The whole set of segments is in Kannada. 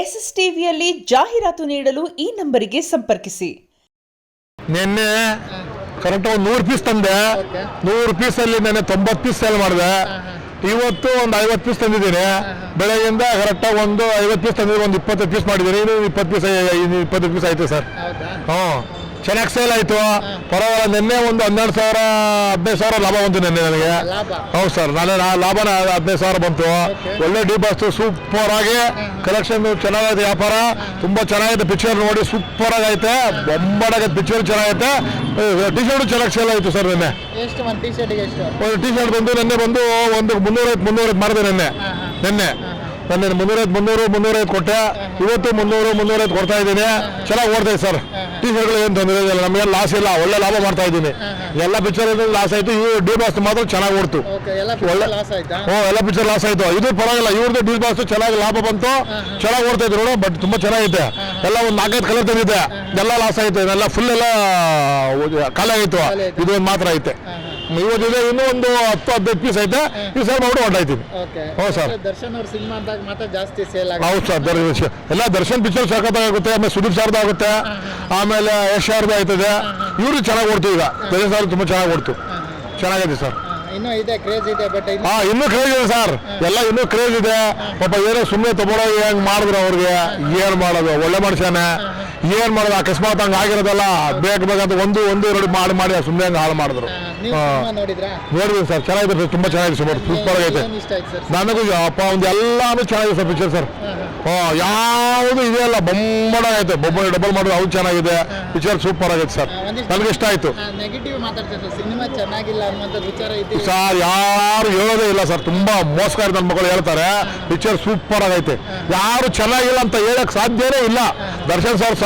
ಎಸ್ಎಸ್ ಟಿವಿಯಲ್ಲಿ ಜಾಹೀರಾತು ನೀಡಲು ಈ ನಂಬರಿಗೆ ಸಂಪರ್ಕಿಸಿ. ನಿನ್ನೆ ಕರೆಕ್ಟ್ 100 ಪೀಸ್ ತಂದೆ. 100 ಪೀಸಲ್ಲಿ ನೆನ್ನೆ 90 ಪೀಸ್ ಸೇಲ್ ಮಾಡಿದೆ. ಇವತ್ತು ಒಂದು 50 ಪೀಸ್ ತಂದಿದ್ದೀನಿ. ಬೆಳಗ್ಗೆಯಿಂದ ಕರೆಕ್ಟಾಗಿ ಒಂದು 50 ಪೀಸ್ ತಂದಿದ್ದೀನಿ, ಒಂದು 20 ಪೀಸ್ ಮಾಡಿದ್ದೀನಿ. ಇನ್ನು 20 ಪೀಸ್ ಆಯಿತು ಸರ್. ಚೆನ್ನಾಗಿ ಸೇಲ್ ಆಯಿತು, ಪರವಾಗಿಲ್ಲ. ನಿನ್ನೆ ಒಂದು 12,000 15,000 ಲಾಭ ಬಂತು ನಿನ್ನೆ ನನಗೆ. ಹೌದು ಸರ್, ನಾಳೆ ಲಾಭನ 15,000 ಬಂತು. ಒಳ್ಳೆ ಡೀಪ್ ಅಷ್ಟು ಸೂಪರ್ ಆಗಿ ಕಲೆಕ್ಷನ್ ಚೆನ್ನಾಗೈತೆ, ವ್ಯಾಪಾರ ತುಂಬ ಚೆನ್ನಾಗೈತೆ. ಪಿಕ್ಚರ್ ನೋಡಿ ಸೂಪರ್ ಆಗೈತೆ, ಬೊಂಬಾಡಾಗೈತೆ. ಪಿಕ್ಚರ್ ಚೆನ್ನಾಗೈತೆ, ಟಿ ಶರ್ಟ್ ಚೆನ್ನಾಗಿ ಸೇಲ್ ಆಯಿತು ಸರ್. ನಿನ್ನೆ ಒಂದು ಟಿ ಶರ್ಟ್ ಬಂದು ನಿನ್ನೆ ಬಂದು ಒಂದು 350 ಮಾಡಿದೆ ನಿನ್ನೆ 300 ಕೊಟ್ಟೆ. ಇವತ್ತು 300 ಕೊಡ್ತಾ ಇದ್ದೀನಿ. ಚೆನ್ನಾಗಿ ಓಡ್ತೈತೆ ಸರ್. ಟಿ ಶರ್ಟ್ಗಳು ಏನು ತೊಂದರೆ ಇಲ್ಲ, ನಮಗೆ ಲಾಸ್ ಇಲ್ಲ, ಒಳ್ಳೆ ಲಾಭ ಮಾಡ್ತಾ ಇದ್ದೀನಿ. ಎಲ್ಲ ಪಿಕ್ಚರ್ ಲಾಸ್ ಆಯಿತು, ಇವು ಡಿ ಬಾಸ್ ಮಾತ್ರ ಚೆನ್ನಾಗಿ ಓಡ್ತು. ಒಳ್ಳೆ ಎಲ್ಲ ಪಿಕ್ಚರ್ ಲಾಸ್ ಆಯಿತು. ಇದು ಪರವಾಗಿಲ್ಲ, ಇವ್ರದ್ದು ಡಿ ಬಾಸ್ ಚೆನ್ನಾಗಿ ಲಾಭ ಬಂತು, ಚೆನ್ನಾಗಿ ಓಡ್ತಾ ಇದ್ರು ನೋಡು. ಬಟ್ ತುಂಬ ಚೆನ್ನಾಗೈತೆ. ಎಲ್ಲ ಒಂದು 4-5 ಕಲರ್ ತಂದಿದ್ದೆ, ಎಲ್ಲ ಲಾಸ್ ಆಯಿತು. ಎಲ್ಲ ಫುಲ್ ಎಲ್ಲ ಖಾಲಿ ಆಗಿತ್ತು. ಇದು ಒಂದು ಮಾತ್ರ ಐತೆ. ಇವತ್ತಿದೆ ಇನ್ನೂ ಒಂದು 10-15 ಪೀಸ್ ಐತೆ. ಈ ಸರ್ ಮಾಡಿ ಹೊಂಟಾಯ್ತೀನಿ. ಹೌದು ಸರ್. ಹೌದು ಸರ್, ಎಲ್ಲ ದರ್ಶನ್ ಪಿಕ್ಚರ್ ಸಖತ್ತಾಗುತ್ತೆ. ಆಮೇಲೆ ಸುದೀಪ್ ಸರ್ದು ಆಗುತ್ತೆ, ಆಮೇಲೆ ಯಶ್ ಅವ್ರದ್ದು ಆಯ್ತದೆ. ಇವರು ಚೆನ್ನಾಗಿ ಓಡ್ತು. ಈಗ ದರ್ಶನ್ ಸರ್ ತುಂಬ ಚೆನ್ನಾಗಿ ಓಡ್ತು, ಚೆನ್ನಾಗಿದೆ ಸರ್. ಇನ್ನೂ ಕ್ರೇಜ್ ಇದೆ ಸರ್. ಎಲ್ಲ ಇನ್ನೂ ಕ್ರೇಜ್ ಇದೆ. ಪಾಪ ಏನೋ ಸುಮ್ಮನೆ ತಗೊಳ್ಳೋ ಹೆಂಗ್ ಮಾಡಿದ್ರು ಅವ್ರಿಗೆ. ಏನ್ ಮಾಡೋದು, ಒಳ್ಳೆ ಮನುಷ್ಯನೇ. ಏನ್ ಮಾಡೋದು, ಅಕಸ್ಮಾತ್ ಹಂಗ ಆಗಿರೋದಲ್ಲ, ಬೇಕಂತ ಒಂದು 2 ಮಾಡಿ ಸುಮ್ಮನೆ ಹಂಗೆ ಹಾಳು ಮಾಡಿದ್ರು. ನೋಡಿದ್ವಿ ಸರ್, ಚೆನ್ನಾಗಿದೆ, ತುಂಬಾ ಚೆನ್ನಾಗಿದೆ ಸರ್, ಸೂಪರ್ ಆಗೈತೆ. ನನಗೂ ಅಪ್ಪ ಒಂದು ಎಲ್ಲಾನು ಚೆನ್ನಾಗಿದೆ ಸರ್ ಪಿಕ್ಚರ್ ಸರ್. ಯಾವುದು ಇದೆಯಲ್ಲ, ಬೊಂಬಾಡಾಗೈತೆ. ಬೊಂಬೆ ಡಬಲ್ ಮಾಡೋದು ಅವ್ರು ಚೆನ್ನಾಗಿದೆ. ಪಿಕ್ಚರ್ ಸೂಪರ್ ಆಗೈತೆ ಸರ್, ನನಗೆ ಇಷ್ಟ ಆಯ್ತು ಸರ್. ಯಾರು ಹೇಳೋದೇ ಇಲ್ಲ ಸರ್, ತುಂಬಾ ಮೋಸಗಾರ ನನ್ನ ಮಕ್ಕಳು ಹೇಳ್ತಾರೆ. ಪಿಕ್ಚರ್ ಸೂಪರ್ ಆಗೈತೆ, ಯಾರು ಚೆನ್ನಾಗಿಲ್ಲ ಅಂತ ಹೇಳಕ್ ಸಾಧ್ಯನೇ ಇಲ್ಲ. ದರ್ಶನ್ ಸರ್, ಸರ್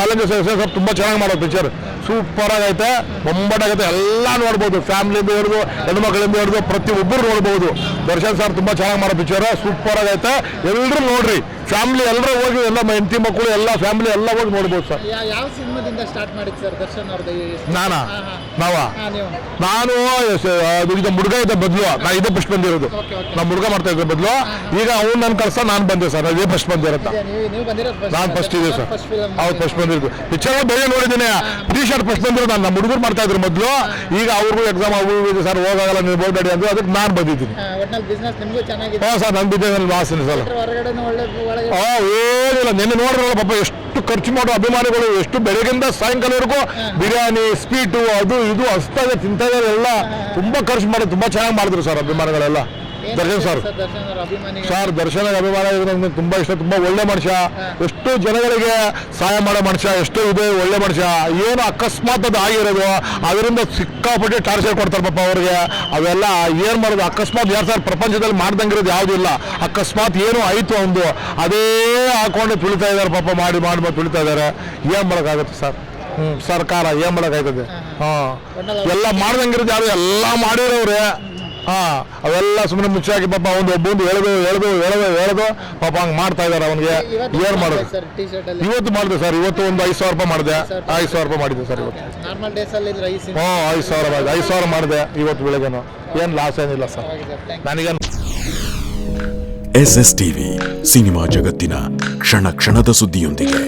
ತುಂಬಾ ಚೆನ್ನಾಗಿ ಮಾಡೋದು. ಪಿಕ್ಚರ್ ಸೂಪರ್ ಆಗೈತೆ, ಬೊಂಬಾಟಾಗೈತೆ. ಎಲ್ಲ ನೋಡ್ಬೋದು, ಫ್ಯಾಮಿಲಿಯಿಂದ ಹಿಡಿದು ಹೆಣ್ಮಕ್ಳಿಂದ ಹಿಡಿದು ಪ್ರತಿಯೊಬ್ಬರು ನೋಡ್ಬೋದು. ದರ್ಶನ್ ಸರ್ ತುಂಬಾ ಚೆನ್ನಾಗಿ ಮಾಡೋ ಪಿಕ್ಚರ್, ಸೂಪರ್ ಆಗೈತೆ. ಎಲ್ಲರೂ ನೋಡ್ರಿ, ಫ್ಯಾಮಿಲಿ ಎಲ್ಲರೂ ಹೋಗಿ, ಎಲ್ಲ ಹೆಂಡತಿ ಮಕ್ಕಳು ಎಲ್ಲ ಫ್ಯಾಮಿಲಿ ಎಲ್ಲ ಹೋಗಿ ನೋಡ್ಬೋದು ಸರ್. ಯಾವ ಸಿನಿಮಾದಿಂದ ಸ್ಟಾರ್ಟ್ ಮಾಡಿದ್ದು ಸರ್ ದರ್ಶನ್ ಅವ್ರದ್ದು? ನಾನು ಈಗ ಮುಡುಗ ಇದ್ದ ಬದಲು ನಾ ಇದೇ ಫಸ್ಟ್ ಬಂದಿರೋದು. ನಾವು ಮುಡುಗ ಮಾಡ್ತಾ ಇದ್ದೆ ಬದಲು. ಈಗ ಅವ್ನು ನನ್ನ ಕಳ್ಸ ನಾನು ಬಂದೆ ಸರ್, ಇದೇ ಫಸ್ಟ್ ಬಂದಿರತ್ತ. ನಾನು ಫಸ್ಟ್ ಇದೆ ಸರ್. ಹೌದು, ಫಸ್ಟ್ ಬಂದಿರೋದು. ಪಿಕ್ಚರ್ ಬೇಗ ನೋಡಿದ್ದೀನಿ. ಟಿ ಶರ್ಟ್ ಫಸ್ಟ್ ಬಂದಿರೋದು ನಾನು. ನಮ್ಮ ಹುಡುಗರು ಮಾಡ್ತಾ ಇದ್ರು ಮೊದಲು. ಈಗ ಅವ್ರಿಗೂ ಎಕ್ಸಾಮ್ ಇದೆ ಸರ್, ಹೋಗಾಗಲ್ಲ ನೀವು ಹೋಗ್ಬೇಡಿ ಅಂದ್ರೆ ಅದಕ್ಕೆ ನಾನು ಬಂದಿದ್ದೀನಿ. ಹಾಂ ಸರ್, ನನ್ನ ಬಿಸ್ನೆಸ್ ಲಾಸ್ ಇದೆ ಸರ್. ಏನಿಲ್ಲ, ನಿನ್ನೆ ನೋಡ್ರಲ್ಲ ಪಾಪ ಎಷ್ಟು ಖರ್ಚು ಮಾಡೋ ಅಭಿಮಾನಿಗಳು, ಎಷ್ಟು ಬೆಳಗಿಂದ ಸಾಯಂಕಾಲವರೆಗೂ ಬಿರಿಯಾನಿ, ಸ್ವೀಟು, ಅದು ಇದು ಹಸ್ತಾಗ ತಿಂತಾ ಇದ್ದಾರೆ. ಎಲ್ಲ ತುಂಬಾ ಖರ್ಚು ಮಾಡಿ ತುಂಬಾ ಚೆನ್ನಾಗಿ ಮಾಡಿದ್ರು ಸರ್ ಅಭಿಮಾನಿಗಳೆಲ್ಲ. ದರ್ಶನ್ ಸರ್ ದರ್ಶನ ಅಭಿಮಾನ ನನಗೆ ತುಂಬಾ ಇಷ್ಟ. ತುಂಬಾ ಒಳ್ಳೆ ಮನುಷ್ಯ, ಎಷ್ಟು ಜನಗಳಿಗೆ ಸಹಾಯ ಮಾಡೋ ಮನುಷ್ಯ, ಎಷ್ಟು ಇದೆ ಒಳ್ಳೆ ಮನುಷ್ಯ. ಏನು ಅಕಸ್ಮಾತ್ ಅದು ಆಗಿರೋದು, ಅದರಿಂದ ಸಿಕ್ಕಾಪಟ್ಟೆ ಟಾರ್ಚರ್ ಕೊಡ್ತಾರೆ ಪಾಪ ಅವ್ರಿಗೆ. ಅವೆಲ್ಲ ಏನ್ ಮಾಡೋದು, ಅಕಸ್ಮಾತ್ ಯಾರು ಸರ್ ಪ್ರಪಂಚದಲ್ಲಿ ಮಾಡ್ದಂಗಿರೋದು ಯಾವುದೂ ಇಲ್ಲ. ಅಕಸ್ಮಾತ್ ಏನು ಆಯ್ತು ಒಂದು ಅದೇ ಹಾಕೊಂಡು ತುಳಿತಾ ಇದ್ದಾರೆ ಪಾಪ, ಮಾಡಿ ತುಳಿತಾ ಇದ್ದಾರೆ. ಏನ್ ಮಾಡೋಕ್ಕಾಗುತ್ತೆ ಸರ್, ಸರ್ಕಾರ ಏನ್ ಮಾಡೋಕ್ಕಾಗ್ತದೆ? ಎಲ್ಲ ಮಾಡ್ದಂಗಿರೋದು ಯಾರು, ಎಲ್ಲ ಮಾಡಿರೋವ್ರೆ. ಅವೆಲ್ಲ ಸುಮ್ಮನೆ ಮುಚ್ಚಾಕಿ ಪಾಪ ಒಬ್ಬೊಂದು ಹೇಳೋದು ಪಾಪ ಹಂಗೆ ಮಾಡ್ತಾ ಇದಾರೆ. ಅವನಿಗೆ ಏನ್ ಮಾಡೋದು. ಇವತ್ತು ಮಾಡಿದೆ ಸರ್, ಇವತ್ತು ಒಂದು 5,000 ರೂಪಾಯಿ ಮಾಡಿದೆ. 5,000 ರೂಪಾಯಿ ಮಾಡಿದೆ ಸರ್ ಇವತ್ತು. 5,000 ಮಾಡಿದೆ ಇವತ್ತು ಬೆಳಗ್ಗೆನು. ಏನು ಲಾಸ್ ಏನಿಲ್ಲ ಸರ್ ನನಗೇನು. ಎಸ್ಎಸ್ ಟಿವಿ, ಸಿನಿಮಾ ಜಗತ್ತಿನ ಕ್ಷಣ ಕ್ಷಣದ ಸುದ್ದಿಯೊಂದಿಗೆ.